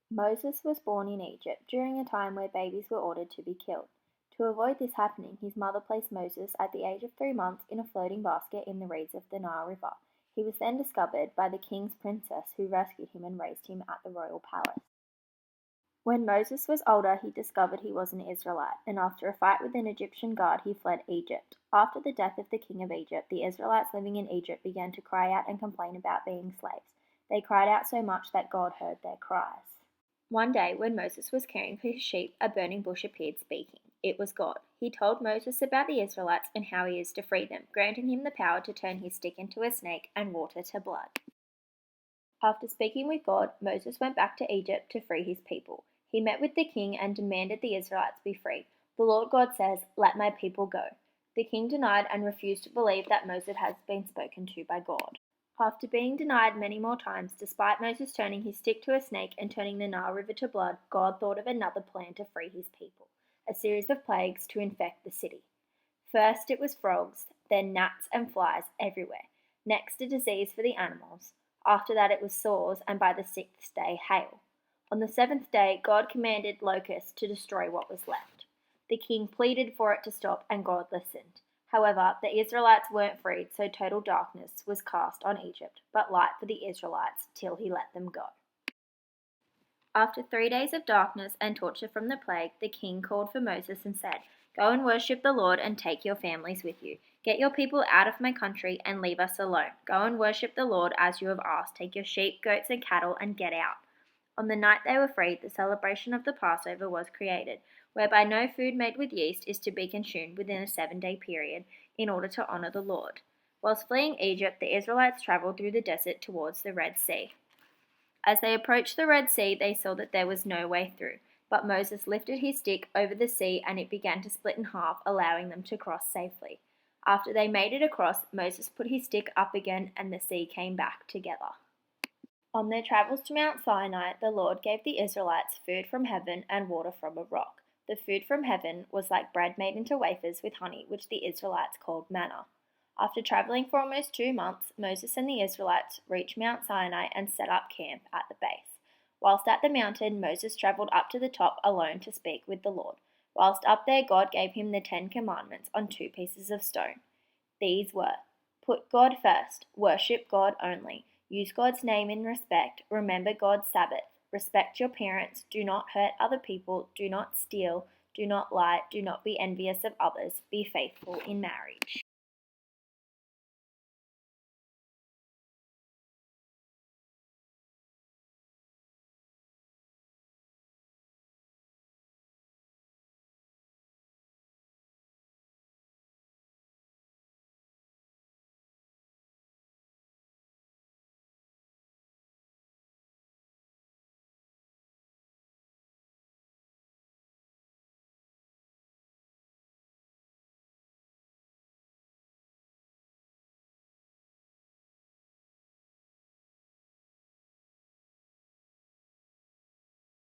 Moses was born in Egypt during a time where babies were ordered to be killed. To avoid this happening, his mother placed Moses at the age of 3 months in a floating basket in the reeds of the Nile River. He was then discovered by the king's princess, who rescued him and raised him at the royal palace. When Moses was older, he discovered he was an Israelite, and after a fight with an Egyptian guard, he fled Egypt. After the death of the king of Egypt, the Israelites living in Egypt began to cry out and complain about being slaves. They cried out so much that God heard their cries. One day, when Moses was caring for his sheep, a burning bush appeared speaking. It was God. He told Moses about the Israelites and how he is to free them, granting him the power to turn his stick into a snake and water to blood. After speaking with God, Moses went back to Egypt to free his people. He met with the king and demanded the Israelites be free. The Lord God says, "Let my people go." The king denied and refused to believe that Moses had been spoken to by God. After being denied many more times, despite Moses turning his stick to a snake and turning the Nile River to blood, God thought of another plan to free his people, a series of plagues to infect the city. First it was frogs, then gnats and flies everywhere. Next a disease for the animals. After that it was sores, and by the 6th day hail. On the 7th day God commanded locusts to destroy what was left. The king pleaded for it to stop, and God listened. However, the Israelites weren't freed, so total darkness was cast on Egypt, but light for the Israelites till he let them go. After 3 days of darkness and torture from the plague, the king called for Moses and said, "Go and worship the Lord and take your families with you. Get your people out of my country and leave us alone. Go and worship the Lord as you have asked. Take your sheep, goats, and cattle and get out." On the night they were freed, the celebration of the Passover was created, whereby no food made with yeast is to be consumed within a 7-day period in order to honor the Lord. Whilst fleeing Egypt, the Israelites traveled through the desert towards the Red Sea. As they approached the Red Sea, they saw that there was no way through, but Moses lifted his stick over the sea and it began to split in half, allowing them to cross safely. After they made it across, Moses put his stick up again and the sea came back together. On their travels to Mount Sinai, the Lord gave the Israelites food from heaven and water from a rock. The food from heaven was like bread made into wafers with honey, which the Israelites called manna. After traveling for almost 2 months, Moses and the Israelites reached Mount Sinai and set up camp at the base. Whilst at the mountain, Moses traveled up to the top alone to speak with the Lord. Whilst up there, God gave him the 10 Commandments on 2 pieces of stone. These were: put God first, worship God only, use God's name in respect, remember God's Sabbath, respect your parents, do not hurt other people, do not steal, do not lie, do not be envious of others, be faithful in marriage.